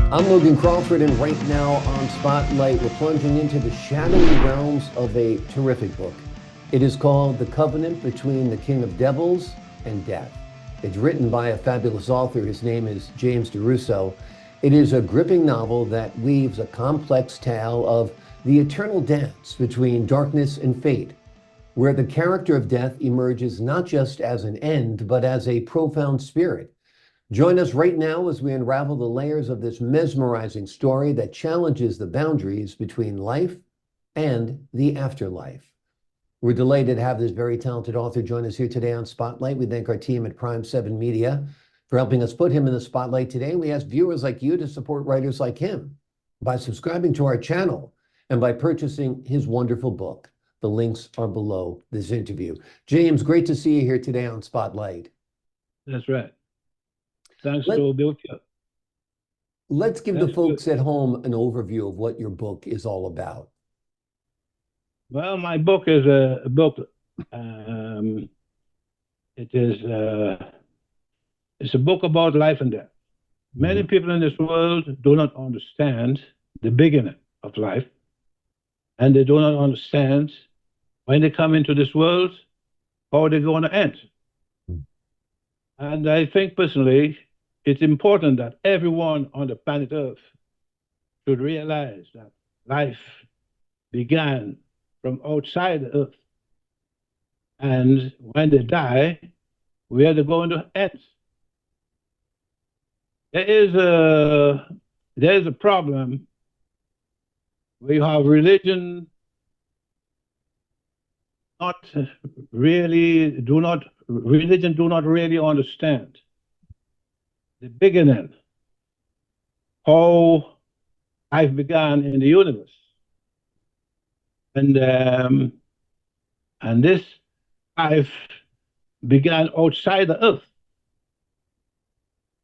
I'm Logan Crawford, and right now on Spotlight, we're plunging into the shadowy realms of a terrific book. It is called The Covenant Between the King of Devils and Death. It's written by a fabulous author. His name is James De Rousseau. It is a gripping novel that weaves a complex tale of the eternal dance between darkness and fate, where the character of death emerges not just as an end, but as a profound spirit. Join us right now as we unravel the layers of this mesmerizing story that challenges the boundaries between life and the afterlife. We're delighted to have this very talented author join us here today on Spotlight. We thank our team at Prime 7 Media for helping us put him in the spotlight today. We ask viewers like you to support writers like him by subscribing to our channel and by purchasing his wonderful book. The links are below this interview. James, great to see you here today on Spotlight. That's right. Thanks Let, to Bill. let's give the That's good. folks at home an overview of what your book is all about. Well, my book is a book. Um, it is it's a book about life and death. Many people in this world do not understand the beginning of life, and they do not understand when they come into this world how they're going to end. And I think personally, it's important that everyone on the planet Earth should realize that life began from outside the Earth. And when they die, where they're going to end. There is a problem where you have religion religion do not really understand the beginning, how life began in the universe. And this life began outside the earth.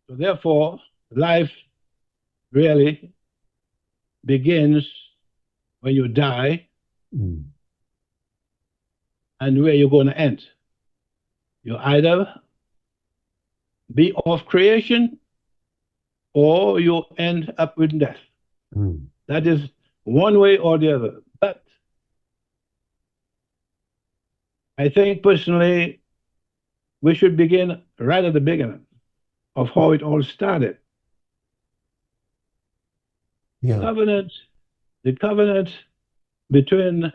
So therefore, life really begins when you die and where you're going to end. You either be of creation or you end up with death. That is one way or the other. But I think personally, we should begin right at the beginning of how it all started. Yeah. The covenant between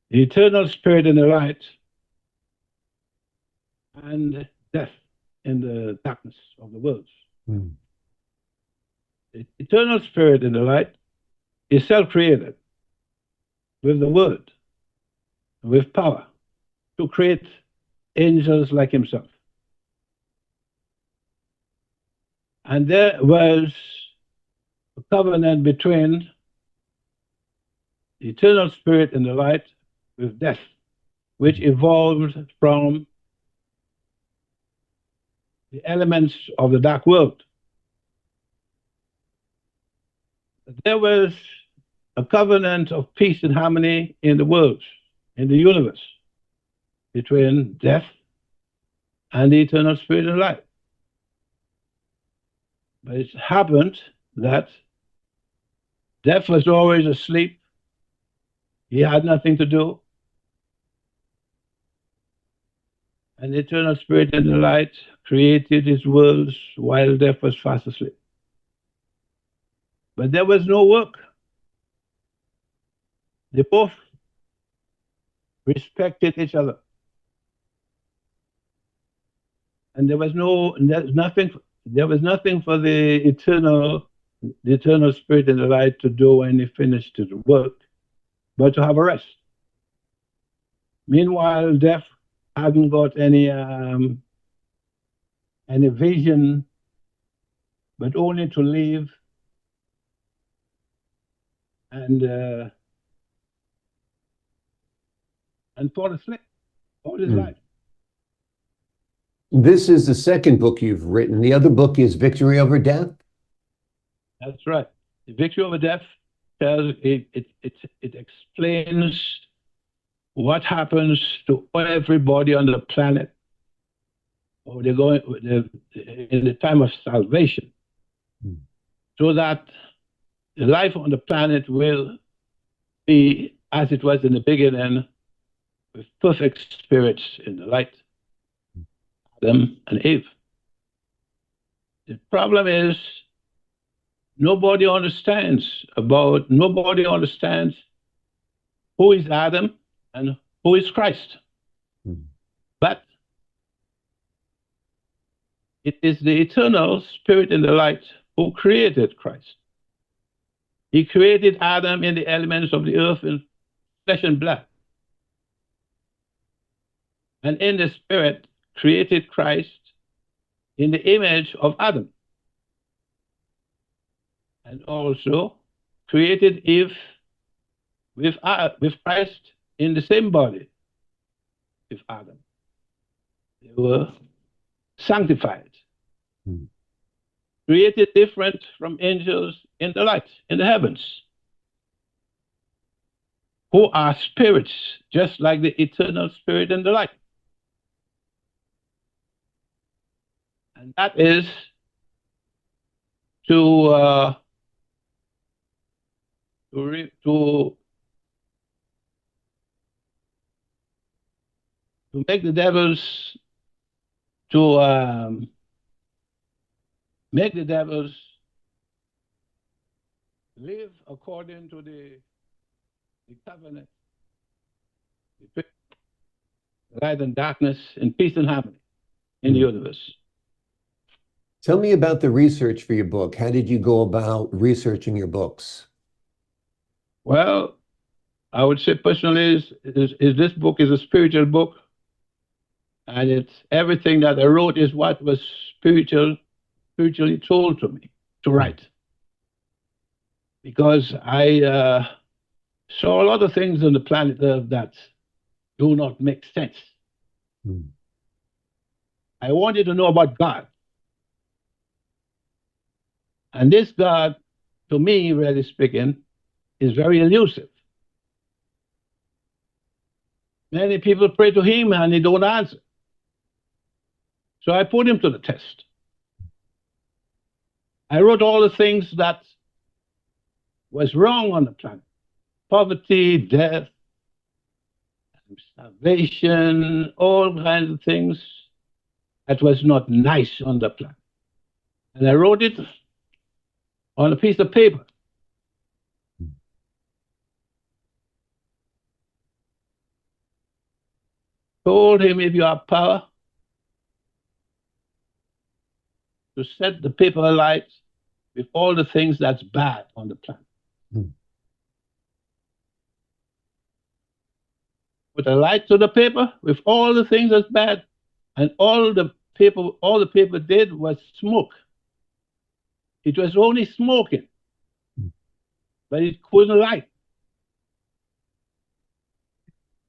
the eternal spirit in the light and death in the darkness of the world. The eternal spirit in the light is self-created with the word, with power to create angels like himself. And there was a covenant between the eternal spirit in the light with death, which evolved from the elements of the dark world. There was a covenant of peace and harmony in the world, in the universe, between death and the eternal spirit and light. But it happened that death was always asleep. He had nothing to do. And the eternal spirit and the light created his worlds while death was fast asleep. But there was no work. They both respected each other. And there was nothing for the eternal spirit and the light to do when he finished his work, but to have a rest. Meanwhile, death hadn't got any vision, but only to live and fall asleep all his life. This is the second book you've written. The other book is Victory Over Death. That's right. The Victory Over Death tells it explains what happens to everybody on the planet, or they're going in the time of salvation. so that the life on the planet will be as it was in the beginning, with perfect spirits in the light, Adam and Eve. The problem is nobody understands who is Adam and who is Christ. But it is the eternal spirit in the light who created Christ. He created Adam in the elements of the earth in flesh and blood. And in the spirit created Christ in the image of Adam. And also created Eve with Christ in the same body with Adam. They were sanctified, created different from angels in the light, in the heavens, who are spirits, just like the eternal spirit in the light. And that is to make the devils live according to the covenant, light and darkness, and peace and harmony in the universe. Tell me about the research for your book. How did you go about researching your books? Well, I would say personally, this book is a spiritual book, and it's everything that I wrote is what was spiritually told to me to write. Because I saw a lot of things on the planet Earth that do not make sense. I wanted to know about God. And this God, to me, really speaking, is very elusive. Many people pray to him and he don't answer. So I put him to the test. I wrote all the things that was wrong on the planet. Poverty, death, starvation, all kinds of things that was not nice on the planet. And I wrote it on a piece of paper. Told him, if you have power to set the paper alight with all the things that's bad on the planet. Put a light to the paper with all the things that's bad, and all the paper did was smoke. It was only smoking, but it couldn't light.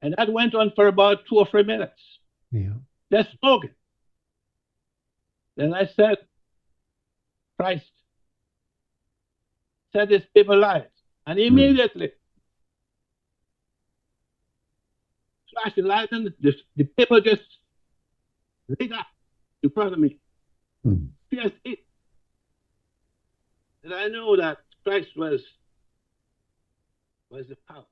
And that went on for about 2 or 3 minutes. Yeah. Just smoking. Then I said, Christ, set this paper light. And immediately, flashed the light and the paper just lit up in front of me. Just it. And I know that Christ was the power.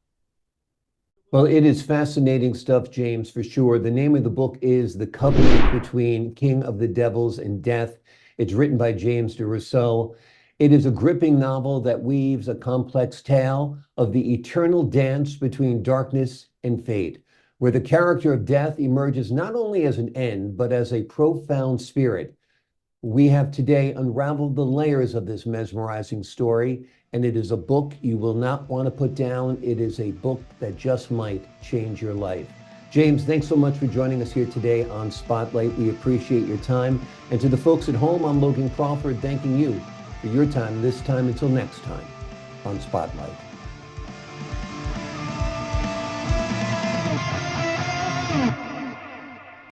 Well, it is fascinating stuff, James, for sure. The name of the book is The Covenant Between King of the Devils and Death. It's written by James De Rousseau. It is a gripping novel that weaves a complex tale of the eternal dance between darkness and fate, where the character of Death emerges not only as an end, but as a profound spirit. We have today unraveled the layers of this mesmerizing story, and it is a book you will not want to put down. It is a book that just might change your life. James, thanks so much for joining us here today on Spotlight. We appreciate your time. And to the folks at home, I'm Logan Crawford, thanking you for your time this time. Until next time on Spotlight.